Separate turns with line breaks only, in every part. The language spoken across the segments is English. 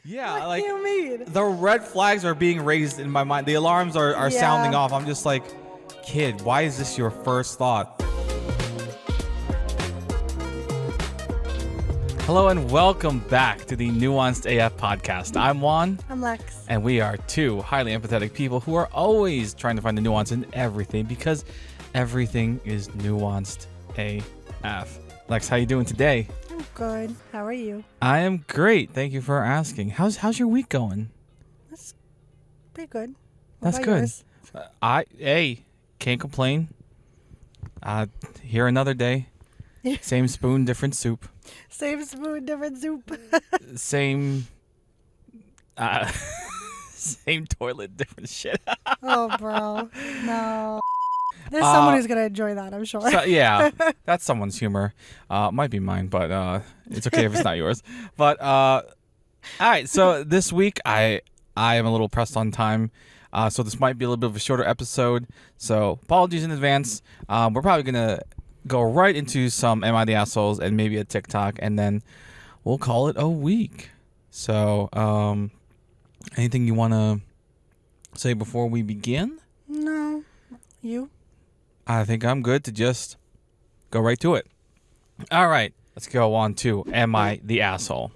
Yeah,
What do you mean?
the red flags are being raised in my mind. The alarms are sounding off. I'm just like, kid, why is this your first thought? Hello and welcome back to the Nuanced AF podcast. I'm Juan.
I'm Lex.
And we are two highly empathetic people who are always trying to find the nuance in everything because everything is nuanced AF. Lex, how you doing today?
I'm good. How are you?
I am great. Thank you for asking. How's your week going?
That's pretty good.
That's good. Can't complain. Here another day. Same spoon, different soup.
Same spoon, different soup.
Same toilet, different shit.
Oh, bro. No. There's someone who's going to enjoy that, I'm sure.
So, yeah, that's someone's humor. Might be mine, but it's okay if it's not yours. But, all right, so this week I am a little pressed on time. So this might be a little bit of a shorter episode. So apologies in advance. We're probably going to go right into some Am I the Assholes and maybe a TikTok, and then we'll call it a week. So anything you want to say before we begin?
No. You?
I think I'm good to just go right to it. All right, let's go on to Am I the Asshole?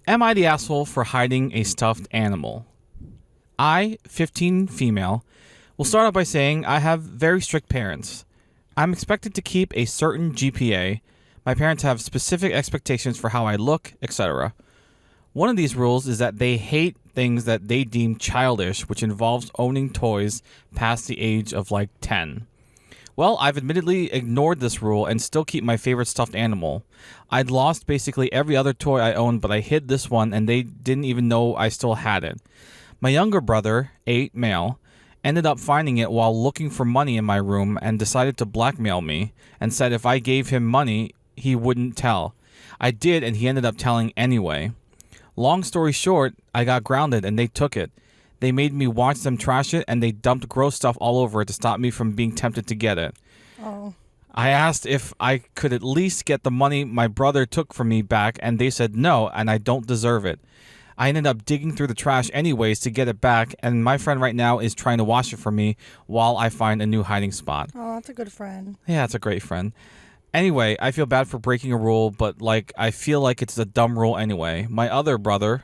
Am I the asshole for hiding a stuffed animal? I, 15 female, will start off by saying I have very strict parents. I'm expected to keep a certain GPA. My parents have specific expectations for how I look, etc. One of these rules is that they hate things that they deem childish, which involves owning toys past the age of like 10. Well, I've admittedly ignored this rule and still keep my favorite stuffed animal. I'd lost basically every other toy I owned, but I hid this one and they didn't even know I still had it. My younger brother, 8 male, ended up finding it while looking for money in my room and decided to blackmail me and said if I gave him money, he wouldn't tell. I did, and he ended up telling anyway. Long story short, I got grounded and they took it. They made me watch them trash it, and they dumped gross stuff all over it to stop me from being tempted to get it.
Oh.
I asked if I could at least get the money my brother took from me back, and they said no, and I don't deserve it. I ended up digging through the trash anyways to get it back, and my friend right now is trying to wash it for me while I find a new hiding spot.
Oh, that's a good friend.
Yeah, it's a great friend. Anyway, I feel bad for breaking a rule, but I feel like it's a dumb rule anyway. My other brother,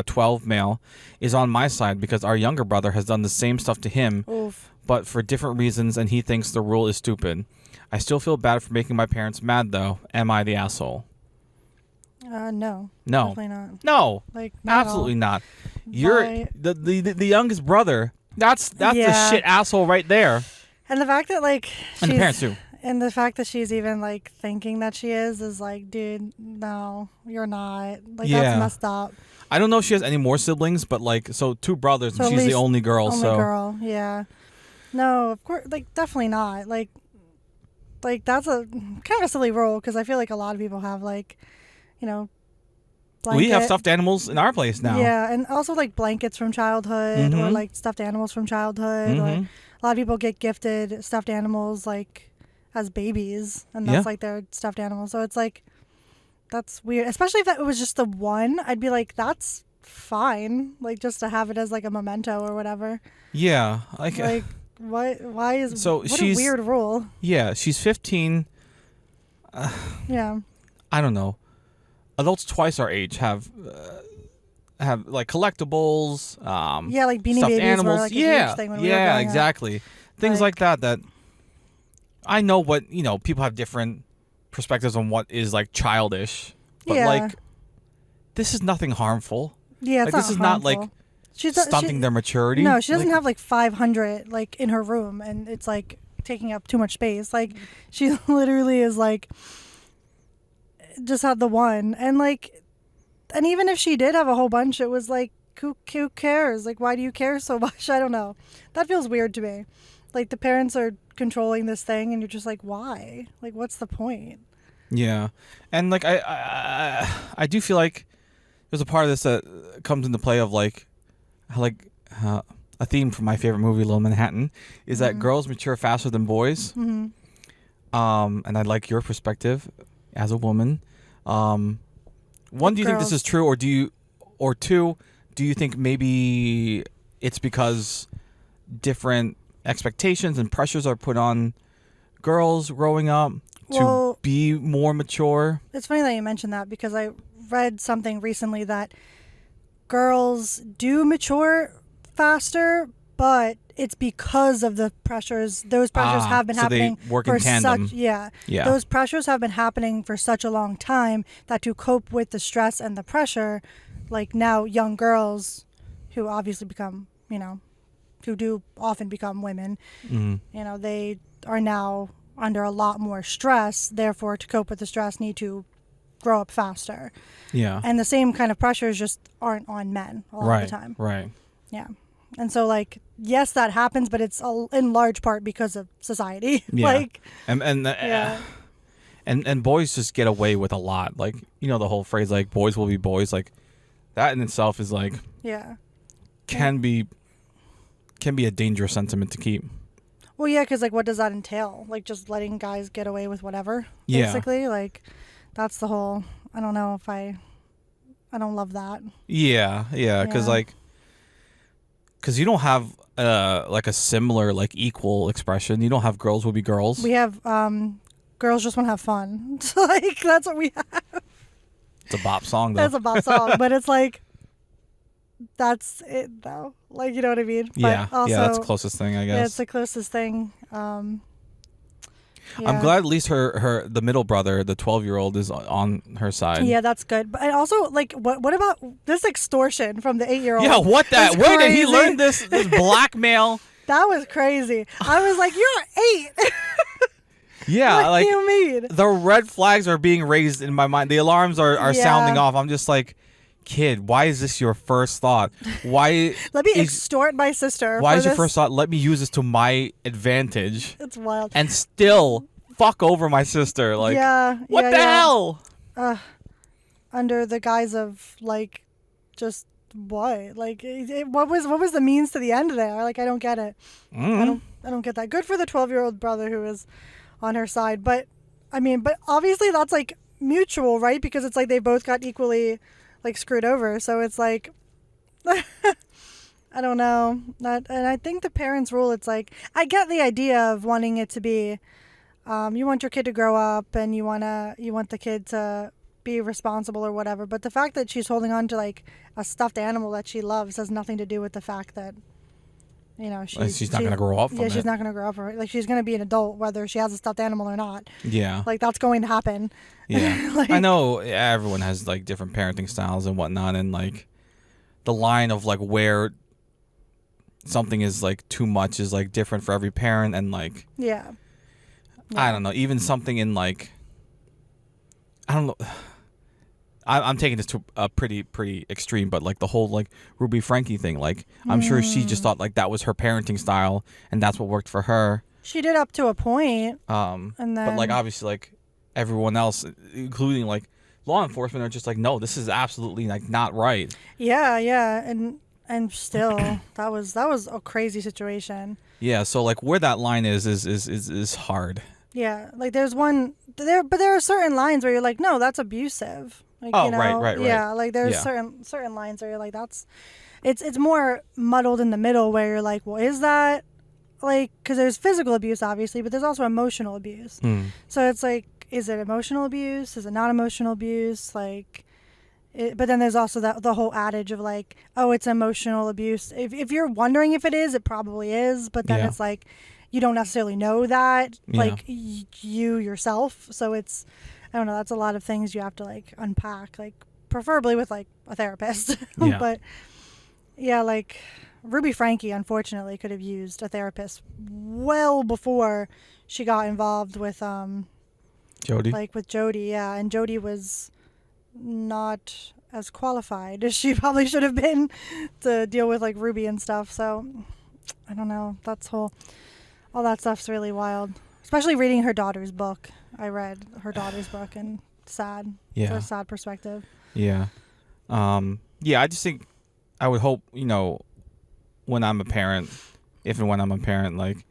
12 male, is on my side because our younger brother has done the same stuff to him,
Oof.
but for different reasons, and he thinks the rule is stupid. I still feel bad for making my parents mad, though. Am I the asshole?
No.
No.
Definitely not.
No.
Like, not
Absolutely
at all.
not. You're the youngest brother. That's the shit asshole right there.
And the fact that, like,
And the parents, too.
And the fact that she's even, like, thinking that she is like, dude, no, you're not. Like, that's messed up.
I don't know if she has any more siblings, but, like, so 2 brothers,
So
and she's the only girl.
Only girl, yeah. No, of course, like, definitely not. Like that's a kind of a silly rule because I feel like a lot of people have, like, you know,
we have stuffed animals in our place now.
Yeah, and also, like, blankets from childhood or, like, stuffed animals from childhood. Or a lot of people get gifted stuffed animals, like, as babies, and that's, like, their stuffed animal. So it's, like, that's weird. Especially if it was just the one, I'd be like, that's fine. Like, just to have it as, like, a memento or whatever.
Yeah.
Like what? Why is...
So
what
she's...
a weird rule.
Yeah, she's 15.
Yeah.
I don't know. Adults twice our age have like collectibles.
Yeah, like Beanie
stuffed
Babies
animals.
were, like, a huge thing when we were growing up.
Exactly. Things like that I know what, people have different perspectives on what is, like, childish. But, like, this is nothing harmful.
Yeah, it's
like, this is
harmful.
not, like, stunting their maturity.
No, she doesn't have, like, 500, like, in her room, and it's, like, taking up too much space. Like, she literally is, like, just had the one. And, like, and even if she did have a whole bunch, it was, like, who cares? Like, why do you care so much? I don't know. That feels weird to me. Like, the parents are controlling this thing, and you're just like, why? Like, what's the point?
Yeah. And, like, I do feel like there's a part of this that comes into play of, like, how, like, a theme from my favorite movie, Little Manhattan, is that girls mature faster than boys. And I'd like your perspective as a woman. Do you think this is true, or do you or two, do you think maybe it's because different expectations and pressures are put on girls growing up to be more mature?
It's funny that you mentioned that, because I read something recently that girls do mature faster, but it's because of the pressures. Those pressures have been happening
they work in tandem.
yeah. Those pressures have been happening for such a long time that to cope with the stress and the pressure, like now young girls who obviously become, who do often become women, they are now under a lot more stress. Therefore, to cope with the stress, need to grow up faster.
Yeah.
And the same kind of pressures just aren't on men a lot of the time.
Right.
Yeah. And so, like, yes, that happens, but it's in large part because of society.
Yeah.
Like,
and boys just get away with a lot. Like, the whole phrase, like, boys will be boys. Like, that in itself is like, can be a dangerous sentiment to keep.
Well, yeah, because, like, what does that entail? Like, just letting guys get away with whatever, basically? Like, that's the whole, I don't know if I don't love that.
Yeah, because, because you don't have, like, a similar, like, equal expression. You don't have girls will be girls.
We have, girls just want to have fun. Like, that's what we have.
It's a bop song, though.
That's a bop song, but it's like, that's it, though. Like, you know what I mean? But also,
that's the closest thing, I guess.
Yeah, it's the closest thing.
I'm glad at least the middle brother, the 12-year-old, is on her side.
Yeah, that's good. But also, like, what about this extortion from the 8-year-old?
Yeah, what that? Where did he learn this blackmail?
That was crazy. I was like, you're 8.
Yeah,
what do you mean?
The red flags are being raised in my mind. The alarms are sounding off. I'm just like, kid, why is this your first thought? Why
let me extort my sister?
Why is your first thought, let me use this to my advantage?
It's wild.
And still fuck over my sister. Like, what the hell?
Under the guise of, like, just what? Like, what was the means to the end there? Like, I don't get it. I don't get that. Good for the 12-year-old brother who is on her side, but obviously that's, like, mutual, right? Because it's like they both got equally, like, screwed over. So it's like, I don't know. And I think the parents' rule, it's like, I get the idea of wanting it to be, you want your kid to grow up and you want the kid to be responsible or whatever. But the fact that she's holding on to, like, a stuffed animal that she loves has nothing to do with the fact that, she's not going to grow up from it. Yeah, she's not going to grow up from it. Like, she's going to be an adult whether she has a stuffed animal or not.
Yeah.
Like, that's going to happen.
Yeah. Like, I know everyone has, like, different parenting styles and whatnot, and, like, the line of, like, where something is, like, too much is, like, different for every parent, and, like, I don't know, even something in, like, I don't know, I'm taking this to a pretty extreme, but, like, the whole, like, Ruby Frankie thing, like, I'm sure she just thought, like, that was her parenting style and that's what worked for her.
She did up to a point.
And then, but, like, obviously, like, everyone else, including, like, law enforcement, are just like, no, this is absolutely, like, not right.
Yeah, and still that was a crazy situation.
Yeah, so, like, where that line is hard.
Yeah, like, there's one there, but there are certain lines where you're like, no, that's abusive. Like,
right.
Yeah, like, there's certain lines where you're like, it's more muddled in the middle where you're like, well, is that, like, because there's physical abuse obviously, but there's also emotional abuse. So it's like, is it emotional abuse? Is it not emotional abuse? Like, but then there's also the whole adage of, like, oh, it's emotional abuse. If you're wondering if it is, it probably is. But then it's like, you don't necessarily know that, like, you yourself. So it's, I don't know. That's a lot of things you have to, like, unpack, like, preferably with, like, a therapist.
Yeah.
But yeah, like, Ruby Frankie unfortunately could have used a therapist well before she got involved with
Jody.
Like, with Jody, yeah, and Jody was not as qualified as she probably should have been to deal with, like, Ruby and stuff. So I don't know. All that stuff's really wild. Especially reading her daughter's book. I read her daughter's book, and sad.
Yeah.
It's a sad perspective.
Yeah. I just think I would hope, when I'm a parent, if and when I'm a parent, like,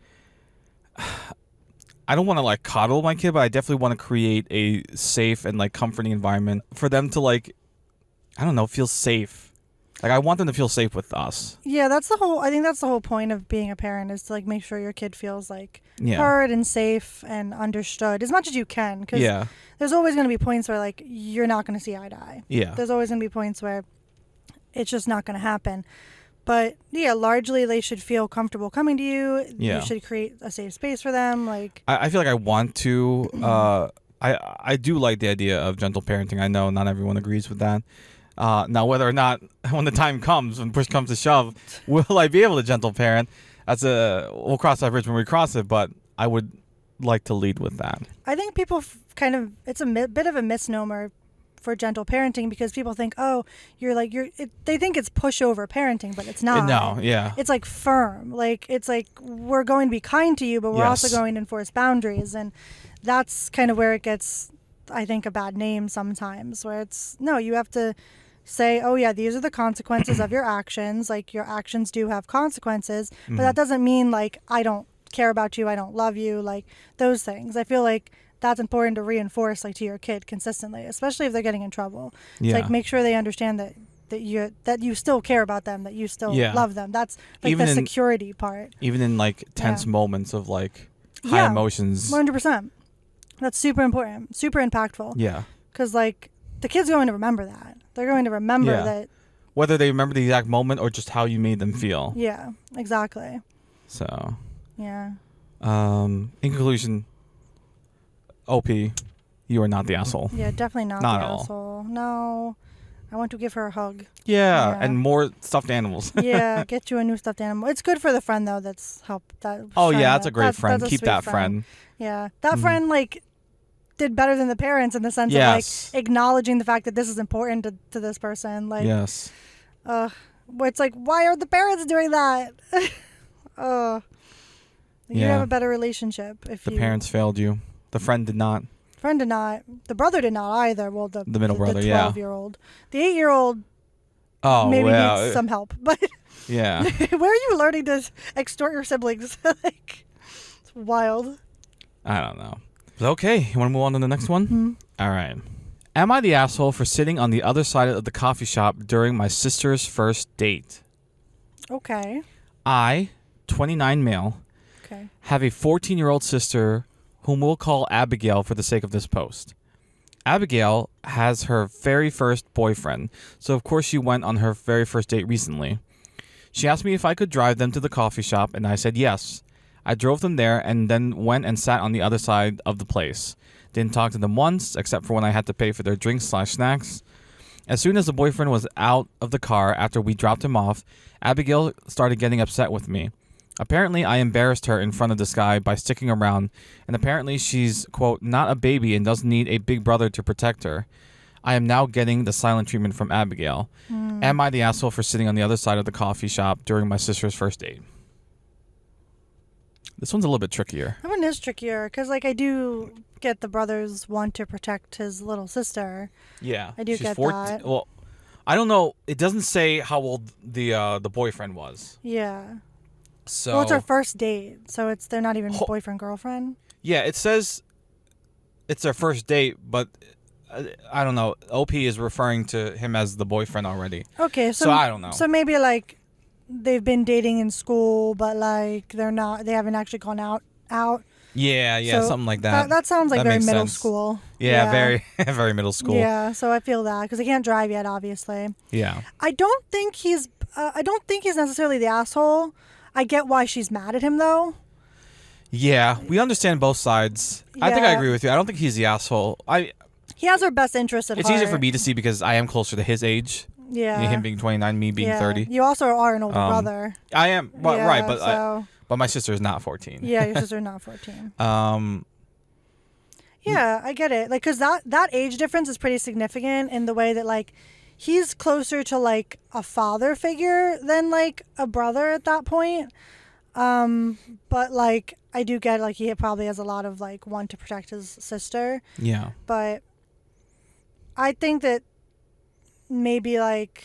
I don't want to, like, coddle my kid, but I definitely want to create a safe and, like, comforting environment for them to, like, I don't know, feel safe Like, I want them to feel safe with us.
Yeah, I think that's the whole point of being a parent, is to like make sure your kid feels like
Yeah.
heard and safe and understood as much as you can. Because
Yeah.
there's always going to be points where like you're not going to see eye to eye.
Yeah.
There's always going to be points where it's just not going to happen. But yeah, largely they should feel comfortable coming to you.
Yeah.
You should create a safe space for them. Like,
I feel like I want to. I do like the idea of gentle parenting. I know not everyone agrees with that. Now, whether or not, when the time comes, when push comes to shove, will I be able to gentle parent? We'll cross that bridge when we cross it. But I would like to lead with that.
I think people it's a bit of a misnomer for gentle parenting, because people think, oh, they think it's pushover parenting, but it's not.
No, yeah.
It's like firm. Like, it's like, we're going to be kind to you, but we're
Yes.
also going to enforce boundaries. And that's kind of where it gets, I think, a bad name sometimes, where it's, no, you have to say, oh yeah, these are the consequences of your actions. Like, your actions do have consequences, but that doesn't mean like, I don't care about you, I don't love you, like those things. I feel like that's important to reinforce, like, to your kid consistently, especially if they're getting in trouble.
Yeah.
It's like, make sure they understand that you still care about them, that you still
Yeah.
love them. That's like
Even
the
in-
security part.
Even in like tense
Yeah.
moments of like high
Yeah.
emotions.
100%. That's super important, super impactful.
Yeah.
Because like, the kid's going to remember that. They're going to remember
Yeah.
that.
Whether they remember the exact moment or just how you made them feel.
Yeah, exactly.
So,
Yeah.
in conclusion, OP, you are not the asshole.
Yeah, definitely not
Not
the
at all.
asshole. No. I want to give her a hug.
Yeah,
Yeah.
and more stuffed animals.
Yeah, get you a new stuffed animal. It's good for the friend though. That's helped.
Oh yeah, that's a great friend.
That's a
Keep
sweet
that friend.
Yeah, that
Mhm.
friend like did better than the parents in the sense
Yes.
of like acknowledging the fact that this is important to this person. Like,
Yes.
where it's like, why are the parents doing that? You
Yeah.
have a better relationship if
The
you.
parents failed you. The friend did not.
Friend did not. The brother did not either. Well, the
middle brother,
the
yeah.
12-year-old. The 8-year-old
Oh,
maybe
yeah.
needs some help. But
Yeah.
where are you learning to extort your siblings? Like, it's wild.
I don't know. Okay, you want to move on to the next one?
Mhm.
All right. Am I the asshole for sitting on the other side of the coffee shop during my sister's first date?
Okay.
I, 29 male,
Okay.
have a 14-year-old sister whom we'll call Abigail for the sake of this post. Abigail has her very first boyfriend, so of course she went on her very first date recently. She asked me if I could drive them to the coffee shop, and I said yes. I drove them there and then went and sat on the other side of the place. Didn't talk to them once, except for when I had to pay for their drinks/snacks. As soon as the boyfriend was out of the car after we dropped him off, Abigail started getting upset with me. Apparently, I embarrassed her in front of this guy by sticking around, and apparently she's, quote, not a baby and doesn't need a big brother to protect her. I am now getting the silent treatment from Abigail. Am I the asshole for sitting on the other side of the coffee shop during my sister's first date? This one's a little bit trickier.
That one is trickier because, like, I do get the brothers want to protect his little sister.
Yeah,
I do
she's
get
14.
that.
Well, I don't know. It doesn't say how old the boyfriend was.
Yeah.
So
Well, it's our first date, so they're not even
Ho-
boyfriend girlfriend.
yeah, it says it's their first date, but I don't know. OP is referring to him as the boyfriend already.
Okay,
So I don't know.
So maybe like they've been dating in school, but like they haven't actually gone out.
Yeah,
So
something like that.
That sounds like
That
very
makes
middle
sense.
school.
Yeah, very very middle school.
Yeah, so I feel that because they can't drive yet, obviously.
Yeah.
I don't think he's necessarily the asshole. I get why she's mad at him though.
Yeah, we understand both sides. I think I
Yeah.
agree with you. I don't think he's the asshole.
He has her best interest at
It's
heart.
easier for me to see because I am closer to his age.
Yeah.
Him being 29, me being
Yeah.
30.
You also are an older brother.
I am well,
Yeah,
right, but
so
but my sister is not 14.
yeah, your sister's not 14. Yeah, I get it. Like, cause that age difference is pretty significant in the way that like he's closer to like a father figure than like a brother at that point. But like I do get like he probably has a lot of like want to protect his sister.
Yeah.
But I think that maybe like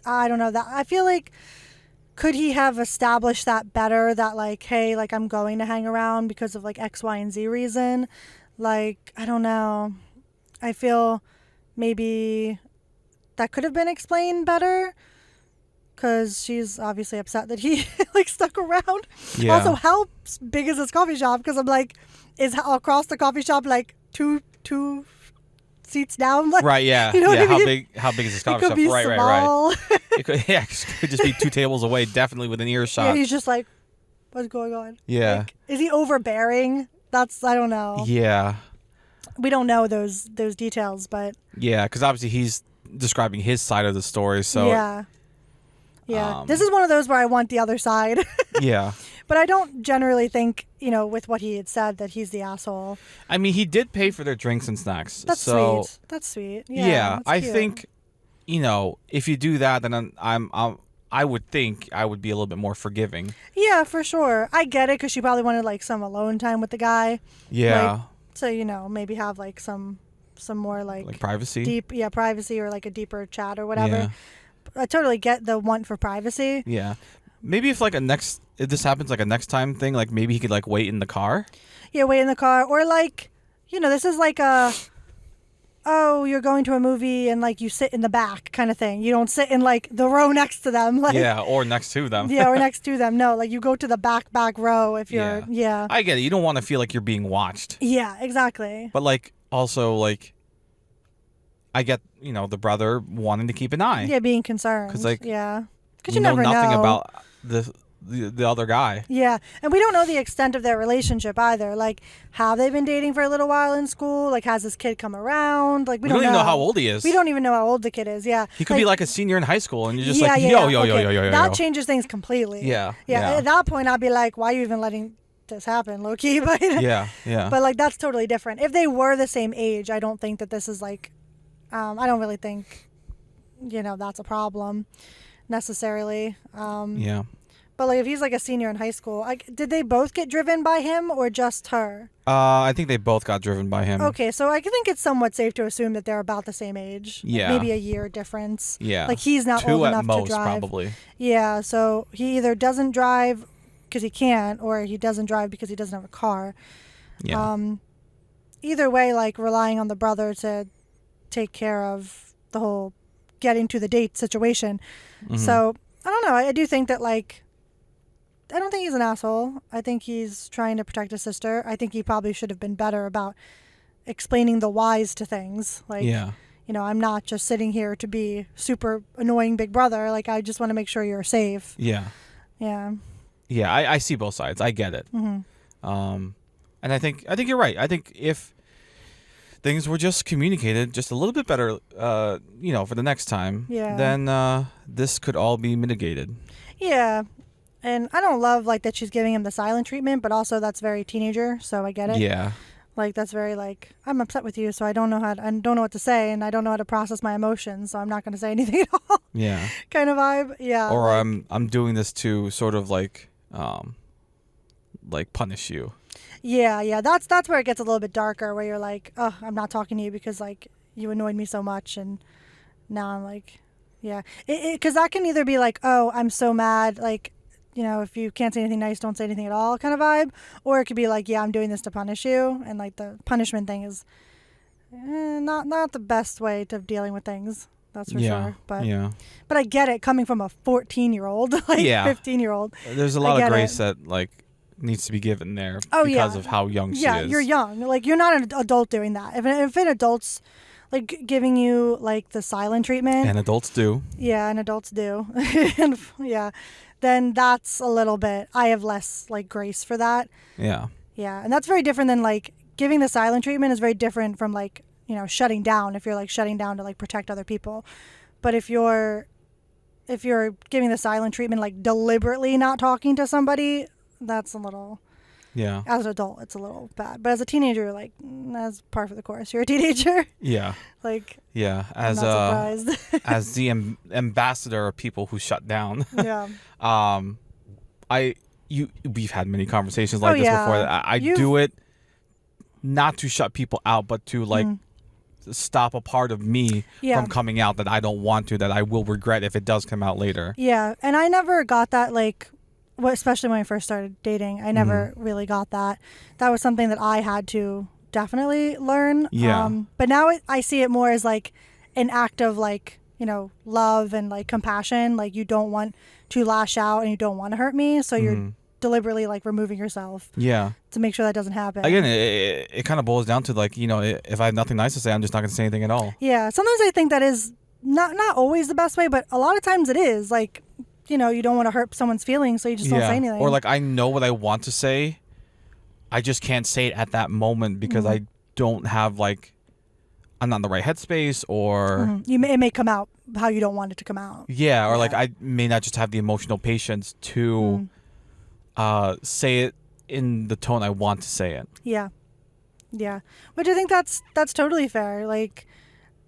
I don't know that I feel like could he have established that better that like hey like I'm going to hang around because of like X, Y, and Z reason? Like I don't know. I feel maybe that could have been explained better. Because she's obviously upset that he like stuck around.
Yeah.
Also, how big is this coffee shop? Because I'm like, is across the coffee shop like two seats down? Like,
Right. Yeah.
You know
yeah.
what I mean?
How big is this
It
coffee
could
shop?
be
Right.
small.
It could just be 2 tables away, definitely within earshot.
Yeah, he's just like, what's going on?
Yeah.
Like, is he overbearing? I don't know.
Yeah.
We don't know those details, but
Yeah, because obviously he's describing his side of the story. So
yeah. This is one of those where I want the other side.
yeah.
But I don't generally think, with what he had said, that he's the asshole.
I mean, he did pay for their drinks and snacks.
That's
so,
sweet. That's sweet.
Yeah,
Yeah, that's
I
cute.
think, if you do that, then I would think I would be a little bit more forgiving.
Yeah, for sure. I get it because she probably wanted like some alone time with the guy.
Yeah.
So maybe have like some more like
privacy.
deep, privacy or like a deeper chat or whatever.
Yeah.
I totally get the want for privacy.
Yeah. Maybe if this happens like a next time thing, like maybe he could like wait in the car.
Yeah, wait in the car or like, this is like you're going to a movie and like you sit in the back kind of thing. You don't sit in like the row next to them. Like,
yeah, or next to them.
Yeah, or next to them. No, like you go to the back row if you're, yeah.
I get it. You don't want to feel like you're being watched.
Yeah, exactly.
But like, also like, I get, the brother wanting to keep an eye.
Yeah, being concerned.
Because like,
yeah. Because you
know
never
nothing
know.
about the other guy.
Yeah, and we don't know the extent of their relationship either. Like, have they been dating for a little while in school? Like, has this kid come around? Like, we don't
even know how old he is.
We don't even know how old the kid is. Yeah,
He could be like a senior in high school, and you're just
yeah,
like,
yeah,
yo.
okay. That changes things completely.
Yeah.
At that point, I'd be like, why are you even letting this happen, low key? But
yeah.
But like, that's totally different. If they were the same age, I don't think that this is like, I don't really think, that's a problem necessarily.
Yeah.
But like, if he's like a senior in high school, like, did they both get driven by him or just her?
I think they both got driven by him.
Okay, so I think it's somewhat safe to assume that they're about the same age.
Yeah.
Maybe a year difference.
Yeah.
Like, he's not
2
old
at
enough
most,
to drive.
probably.
Yeah, so he either doesn't drive because he can't, or he doesn't drive because he doesn't have a car.
Yeah.
Either way, like, relying on the brother to take care of the whole getting to the date situation.
Mm-hmm.
So, I don't know. I do think that, like, I don't think he's an asshole. I think he's trying to protect his sister. I think he probably should have been better about explaining the whys to things. Like,
yeah.
I'm not just sitting here to be super annoying big brother. Like, I just want to make sure you're safe.
Yeah.
Yeah.
Yeah, I see both sides. I get it.
Mm-hmm.
And I think you're right. I think if things were just communicated just a little bit better, for the next time, then this could all be mitigated.
Yeah. And I don't love, like, that she's giving him the silent treatment, but also that's very teenager, so I get it.
Yeah.
Like, that's very, like, I'm upset with you, so I don't know what to say, and I don't know how to process my emotions, so I'm not going to say anything at all.
Yeah.
Kind of vibe. Yeah.
Or like, I'm doing this to sort of like punish you.
Yeah. That's where it gets a little bit darker, where you're like, oh, I'm not talking to you because, like, you annoyed me so much, and now I'm like, yeah. Because that can either be like, oh, I'm so mad, like, if you can't say anything nice, don't say anything at all kind of vibe. Or it could be like, yeah, I'm doing this to punish you. And like the punishment thing is not the best way to dealing with things. That's for sure. But I get it coming from a 14-year-old, like 15-year-old.
There's a lot of grace that like needs to be given there because of how young she is.
Yeah, you're young. Like, you're not an adult doing that. If an adult's like giving you like the silent treatment.
And adults do.
Yeah, and adults do. And yeah. Then that's a little bit, I have less like grace for that.
Yeah.
Yeah. And that's very different than like giving the silent treatment is very different from like, shutting down, if you're like shutting down to like protect other people. But if you're giving the silent treatment, like deliberately not talking to somebody, that's a little, as an adult, it's a little bad. But as a teenager, like, that's par for the course. You're a teenager.
Yeah.
Like,
yeah.
I'm not surprised.
As the ambassador of people who shut down.
Yeah.
We've had many conversations like this before. I do it not to shut people out, but to like stop a part of me from coming out that I don't want to, that I will regret if it does come out later. Yeah.
And I never got that, like, especially when I first started dating, I never really got that. That was something that I had to definitely learn.
Yeah.
But now I see it more as like an act of like, love and like compassion. Like you don't want to lash out and you don't want to hurt me. So you're deliberately like removing yourself
Yeah.
to make sure that doesn't happen.
Again, it kind of boils down to like, if I have nothing nice to say, I'm just not going to say anything at all.
Yeah. Sometimes I think that is not always the best way, but a lot of times it is. Like, you don't want to hurt someone's feelings, so you just don't say anything.
Or like I know what I want to say, I just can't say it at that moment because I don't have like, I'm not in the right headspace, or
it may come out how you don't want it to come out.
Yeah, or like I may not just have the emotional patience to say it in the tone I want to say it.
Yeah. Yeah. Which I think that's totally fair. Like,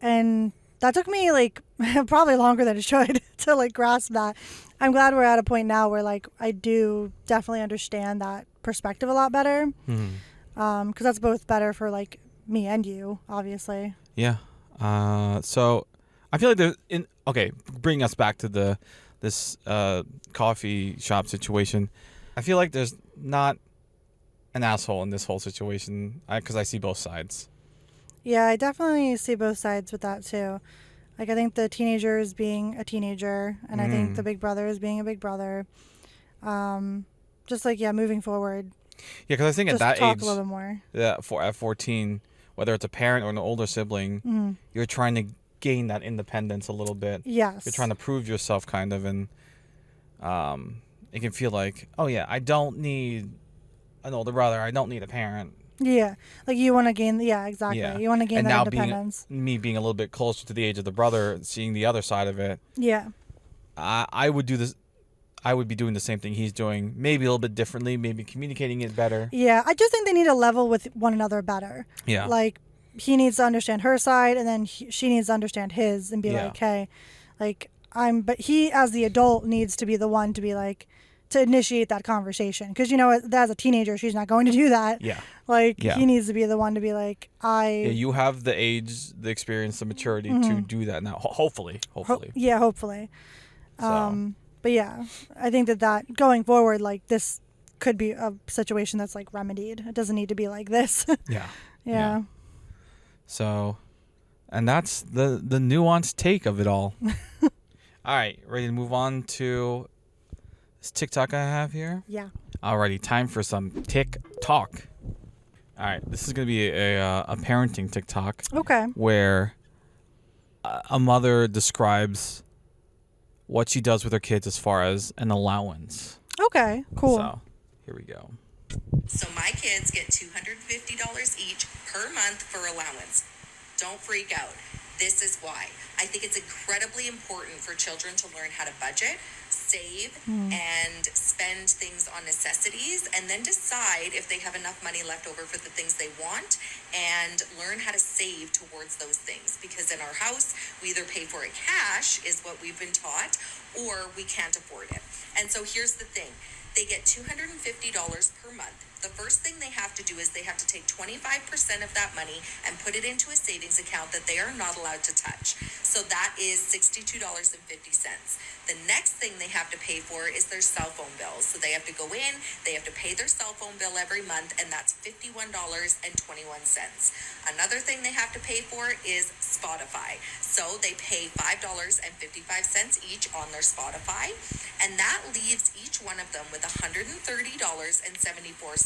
and that took me like probably longer than it should to like grasp that. I'm glad we're at a point now where like I do definitely understand that perspective a lot better. Because that's both better for like me and you, obviously.
Yeah. So I feel like bringing us back to this coffee shop situation. I feel like there's not an asshole in this whole situation because I see both sides.
Yeah, I definitely see both sides with that too. Like I think the teenager is being a teenager, and I think the big brother is being a big brother. Just like moving forward.
Yeah, because I think
just
at that
talk
age,
a little bit more.
Yeah, at 14, whether it's a parent or an older sibling, you're trying to gain that independence a little bit.
Yes.
You're trying to prove yourself, kind of, and it can feel like, oh yeah, I don't need an older brother. I don't need a parent.
Yeah, like you want to gain. Yeah, exactly. Yeah. You want to gain
and
that
now
independence.
Me being a little bit closer to the age of the brother, seeing the other side of it.
Yeah.
I would do this. I would be doing the same thing he's doing, maybe a little bit differently, maybe communicating it better.
Yeah, I just think they need to level with one another better.
Yeah.
Like, he needs to understand her side, and then she needs to understand his, and be like, hey, like, but he, as the adult, needs to be the one to be like, to initiate that conversation. Because, as a teenager, she's not going to do that.
Yeah.
Like, he needs to be the one to be like,
Yeah, you have the age, the experience, the maturity to do that now. Hopefully. Hopefully.
So. But yeah, I think that going forward, like, this could be a situation that's like remedied. It doesn't need to be like this. Yeah.
So, and that's the nuanced take of it all. All right, ready to move on to this TikTok I have here?
Yeah.
Alrighty, time for some TikTok. All right, this is going to be a parenting TikTok.
Okay.
Where a mother describes what she does with her kids as far as an allowance.
Okay, cool.
So, here we go.
So my kids get $250 each per month for allowance. Don't freak out. This is why. I think it's incredibly important for children to learn how to budget, save, and spend things on necessities, and then decide if they have enough money left over for the things they want, and learn how to save towards those things. Because in our house, we either pay for it cash, is what we've been taught, or we can't afford it. And so here's the thing. They get $250 per month. The first thing they have to do is they have to take 25% of that money and put it into a savings account that they are not allowed to touch. So that is $62.50. The next thing they have to pay for is their cell phone bills. So they have to go in, they have to pay their cell phone bill every month, and that's $51.21. Another thing they have to pay for is Spotify. So they pay $5.55 each on their Spotify, and that leaves each one of them with $130.74.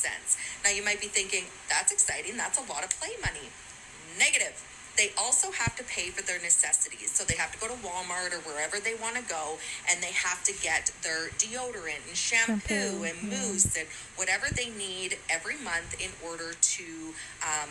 Now you might be thinking, that's exciting, that's a lot of play money. Negative. They also have to pay for their necessities. So they have to go to Walmart or wherever they want to go, and they have to get their deodorant and shampoo and mousse and whatever they need every month in order to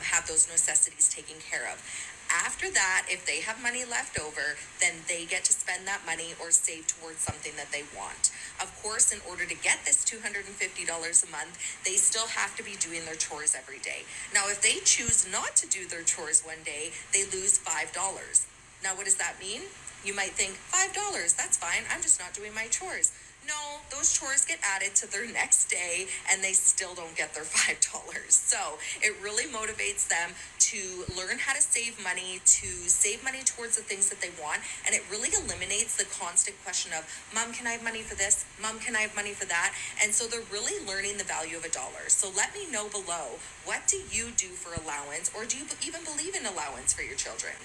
have those necessities taken care of. After that, if they have money left over, then they get to spend that money or save towards something that they want. Of course, in order to get this $250 a month, they still have to be doing their chores every day. Now, if they choose not to do their chores one day, they lose $5. Now, what does that mean? You might think, $5, that's fine, I'm just not doing my chores. No, those chores get added to their next day and they still don't get their $5. So it really motivates them to learn how to save money towards the things that they want. And it really eliminates the constant question of, Mom, can I have money for this? Mom, can I have money for that? And so they're really learning the value of $1. So let me know below, what do you do for allowance, or do you even believe in allowance for your children?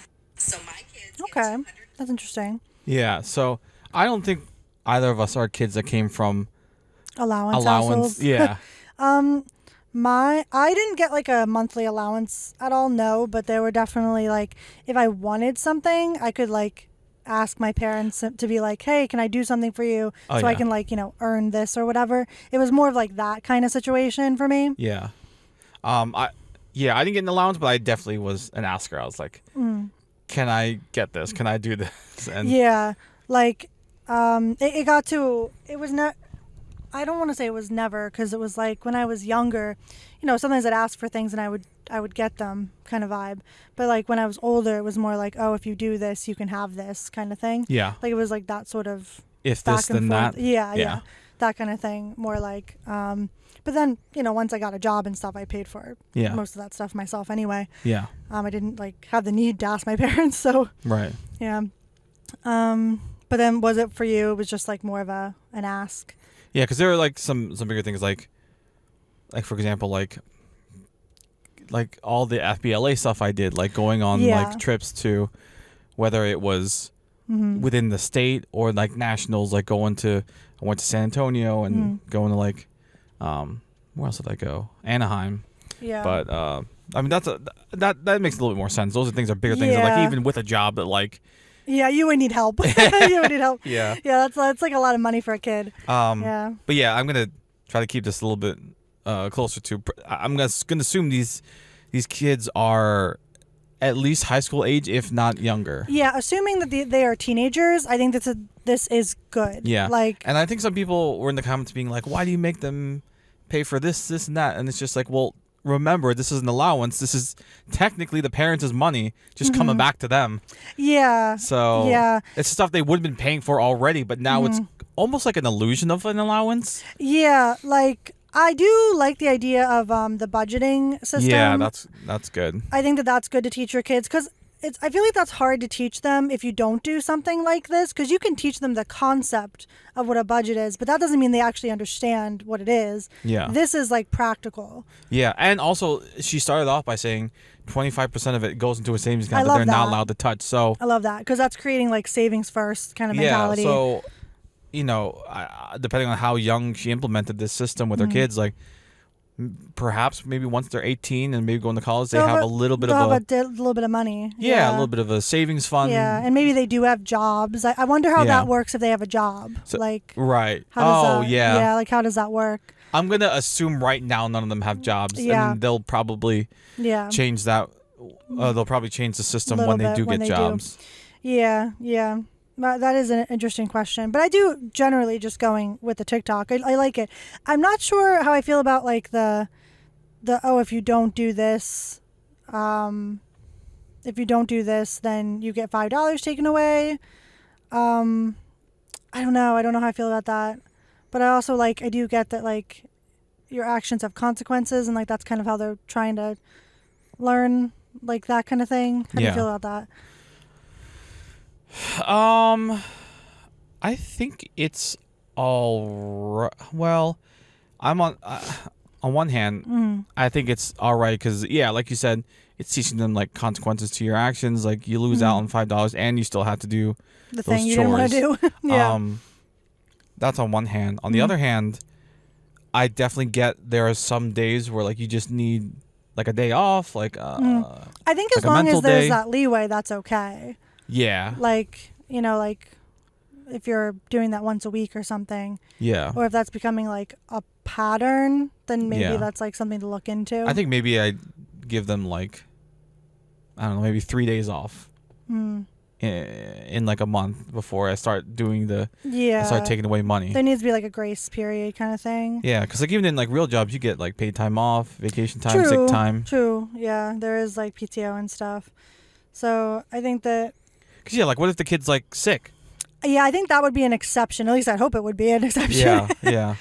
So my kids get
Okay,
200.
that's interesting.
Yeah. So I don't think either of us are kids that came from
Allowance
allowance.
households.
Yeah.
I didn't get like a monthly allowance at all, no, but there were definitely like if I wanted something, I could like ask my parents to be like, "Hey, can I do something for you
Oh,
so I
yeah.
can like, earn this or whatever." It was more of like that kind of situation for me.
Yeah. I didn't get an allowance, but I definitely was an asker. I was like, can I get this? Can I do this? And
Yeah, like it got to it was not. I don't want to say it was never because it was like when I was younger, sometimes I'd ask for things and I would get them kind of vibe. But like when I was older, it was more like, oh, if you do this, you can have this kind of thing.
yeah,
Like it was like that sort of
if
back
this
and
then
forth.
that.
Yeah, that kind of thing. More like, but then once I got a job and stuff, I paid for
Yeah.
most of that stuff myself anyway.
Yeah.
I didn't like have the need to ask my parents, so
Right.
yeah. But then was it for you? It was just like more of an ask.
Yeah, because there are like some bigger things like for example like all the FBLA stuff I did, like going on
Yeah.
like trips to whether it was within the state or like nationals, like I went to San Antonio and going to like where else did I go? Anaheim.
Yeah.
But I mean that makes a little bit more sense. Those are things are bigger things that,
Yeah.
like even with a job that like
Yeah, you would need help. You would need help.
yeah.
Yeah, that's like a lot of money for a kid. Yeah.
But yeah, I'm gonna try to keep this a little bit closer to. I'm gonna assume these kids are at least high school age, if not younger.
Yeah, assuming that they are teenagers, I think this is good.
Yeah.
Like,
And I think some people were in the comments being like, "Why do you make them pay for this, and that?" And it's just like, well, remember, this is an allowance. This is technically the parents' money just coming back to them.
yeah.
So
Yeah.
it's stuff they would have been paying for already, but now it's almost like an illusion of an allowance.
Yeah, like I do like the idea of the budgeting system.
Yeah, that's good.
I think that's good to teach your kids because I feel like that's hard to teach them if you don't do something like this, because you can teach them the concept of what a budget is, but that doesn't mean they actually understand what it is.
Yeah.
This is like practical.
Yeah, and also she started off by saying 25% of it goes into a savings account
I
that
love
they're not
that.
allowed to touch. So
I love that because that's creating like savings first kind of mentality.
yeah, so depending on how young she implemented this system with her kids, like perhaps maybe once they're 18 and maybe going to college, they have a little bit of
they'll
a
have a little bit of money.
a little bit of a savings fund.
Yeah, and maybe they do have jobs. I wonder how that works if they have a job.
So-
like,
Right.
how does
Oh
that,
yeah.
yeah, like how does that work?
I'm gonna assume right now none of them have jobs,
Yeah.
and they'll probably
Yeah,
change that. They'll probably change the system
Little
when they
bit
do
when
get
they do.
jobs.
yeah. That is an interesting question, but I do generally just going with the TikTok. I like it. I'm not sure how I feel about like the if you don't do this, then you get $5 taken away. I don't know. I don't know how I feel about that, but I also I do get that like your actions have consequences, and like that's kind of how they're trying to learn, like that kind of thing. How do you
Yeah.
feel about that?
I think it's all right. Well, I'm on one hand, I think it's all right because like you said, it's teaching them like consequences to your actions. Like you lose out on $5 and you still have to do
The
those
thing you didn't want to
chores.
do. Yeah.
That's on one hand. On the other hand, I definitely get there are some days where like you just need like a day off, like
I think as
like a
long
mental
as there's
day.
that leeway, that's okay.
yeah,
Like, like if you're doing that once a week or something,
yeah.
or if that's becoming like a pattern, then maybe
Yeah.
that's like something to look into.
I think maybe I give them like I don't know, maybe 3 days off in like a month before I start doing I start taking away money.
There needs to be like a grace period kind of thing.
Yeah, because like even in like real jobs, you get like paid time off, vacation time,
True.
sick time.
True. Yeah, there is like PTO and stuff. So I think that.
Because like what if the kid's like sick?
Yeah, I think that would be an exception. At least I hope it would be an exception.
Yeah, yeah.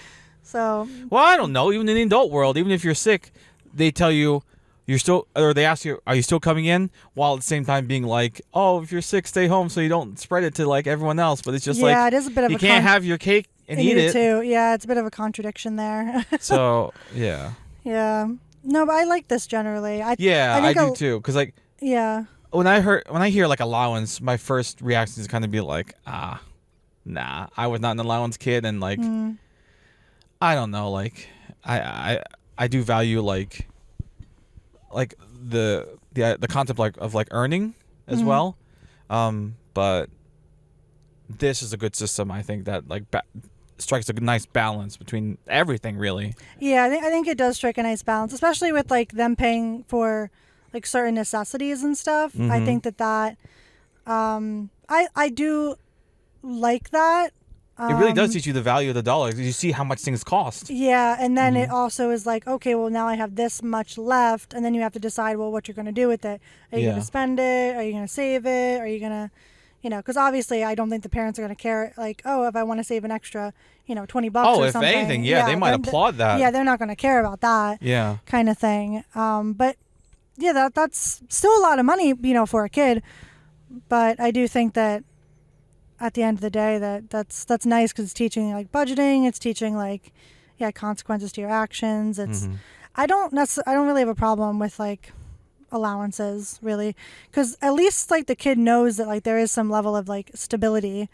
So.
Well, I don't know. Even in the adult world, even if you're sick, they tell you you're still, or they ask you, are you still coming in? While at the same time being like, oh, if you're sick, stay home so you don't spread it to like everyone else. But it's just
Yeah, it is a bit of
you
a
can't have your cake and eat it.
too. Yeah, it's a bit of a contradiction there.
So yeah,
Yeah. No, but I like this generally.
yeah, I
think
do too. Because like
Yeah.
when I hear like allowance, my first reaction is kind of be like, nah, I was not an allowance kid, and like, I don't know, like, I do value like the concept of like earning as well, but this is a good system. I think that like strikes a nice balance between everything, really.
Yeah, I think it does strike a nice balance, especially with like them paying for like certain necessities and stuff. I think that I do like that.
It really does teach you the value of the dollar. You see how much things cost.
Yeah, and then it also is like, okay, well now I have this much left, and then you have to decide, well, what you're going to do with it. Are you going to spend it? Are you going to save it? Are you going to, because obviously I don't think the parents are going to care, like, oh, if I want to save an extra, $20 or something.
Oh, if anything, they might applaud that.
Yeah, they're not going to care about that.
Yeah.
Kind of thing. But yeah, that's still a lot of money, for a kid. But I do think that at the end of the day, that's nice because it's teaching like budgeting. It's teaching like, consequences to your actions. It's I don't really have a problem with like allowances really, because at least like the kid knows that like there is some level of like stability,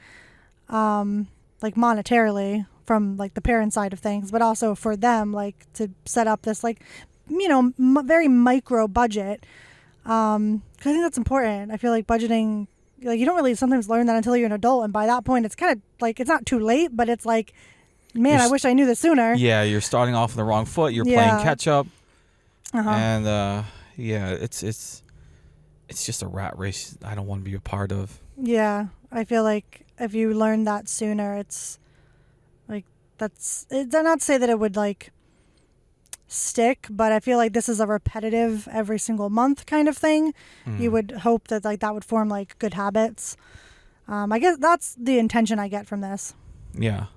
like monetarily from like the parent side of things, but also for them like to set up this like very micro budget. 'Cause I think that's important. I feel like budgeting, like you don't really sometimes learn that until you're an adult, and by that point it's kind of like it's not too late, but it's like, man, I wish I knew this sooner.
Yeah, you're starting off on the wrong foot. You're playing catch up, and it's just a rat race I don't want to be a part of. Yeah,
I feel like if you learn that sooner, it's like it's not to say that it would like stick, but I feel like this is a repetitive every single month kind of thing. You would hope that like that would form like good habits. I guess that's the intention I get from this.
Yeah.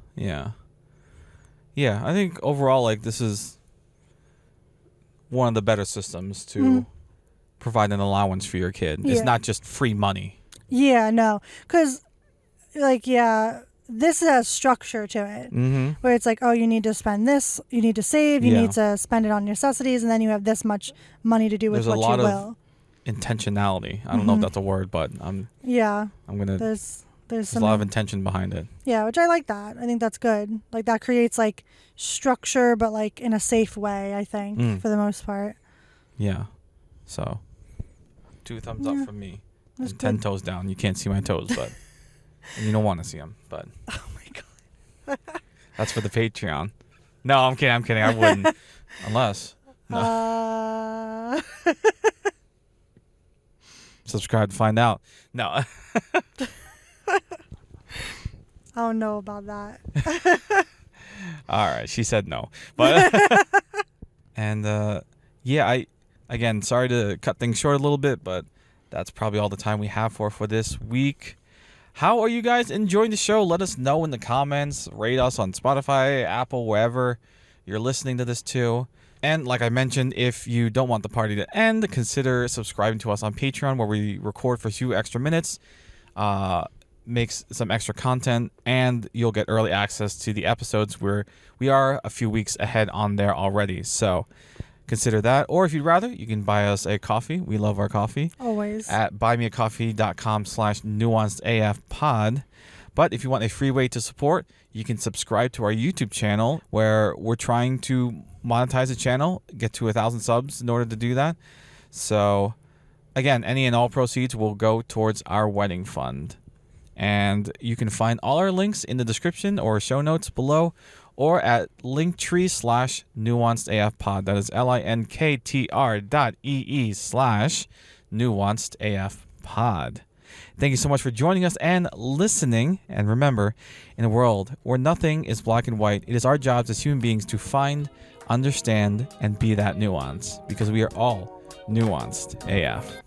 I think overall, like, this is one of the better systems to provide an allowance for your kid. It's not just free money.
Yeah, no, because like this has structure to it, where it's like, oh, you need to spend this, you need to save, you need to spend it on necessities, and then you have this much money to do with what you will.
There's a lot of intentionality. I don't know if that's a word, but I'm gonna. There's a lot of intention behind it.
Yeah, which I like that. I think that's good. Like that creates like structure, but like in a safe way. I think for the most part.
Yeah. So, 2 thumbs up from me. And 10 toes down. You can't see my toes, but. And you don't want to see them, but.
Oh my god.
That's for the Patreon. No, I'm kidding. I wouldn't. Unless. No. Subscribe to find out. No.
I don't know about that.
All right. She said no. But. And, again, sorry to cut things short a little bit, but that's probably all the time we have for this week. How are you guys enjoying the show? Let us know in the comments. Rate us on Spotify, Apple, wherever you're listening to this to. And like I mentioned, if you don't want the party to end, consider subscribing to us on Patreon, where we record for a few extra minutes, makes some extra content, and you'll get early access to the episodes where we are a few weeks ahead on there already. So consider that. Or if you'd rather, you can buy us a coffee. We love our coffee.
Always.
At buymeacoffee.com/nuancedafpod. But if you want a free way to support, you can subscribe to our YouTube channel, where we're trying to monetize the channel, get to 1,000 subs in order to do that. So again, any and all proceeds will go towards our wedding fund. And you can find all our links in the description or show notes below, or at linktree/nuancedafpod. That is linktr.ee/nuancedafpod. Thank you so much for joining us and listening. And remember, in a world where nothing is black and white, it is our jobs as human beings to find, understand, and be that nuance, because we are all nuanced AF.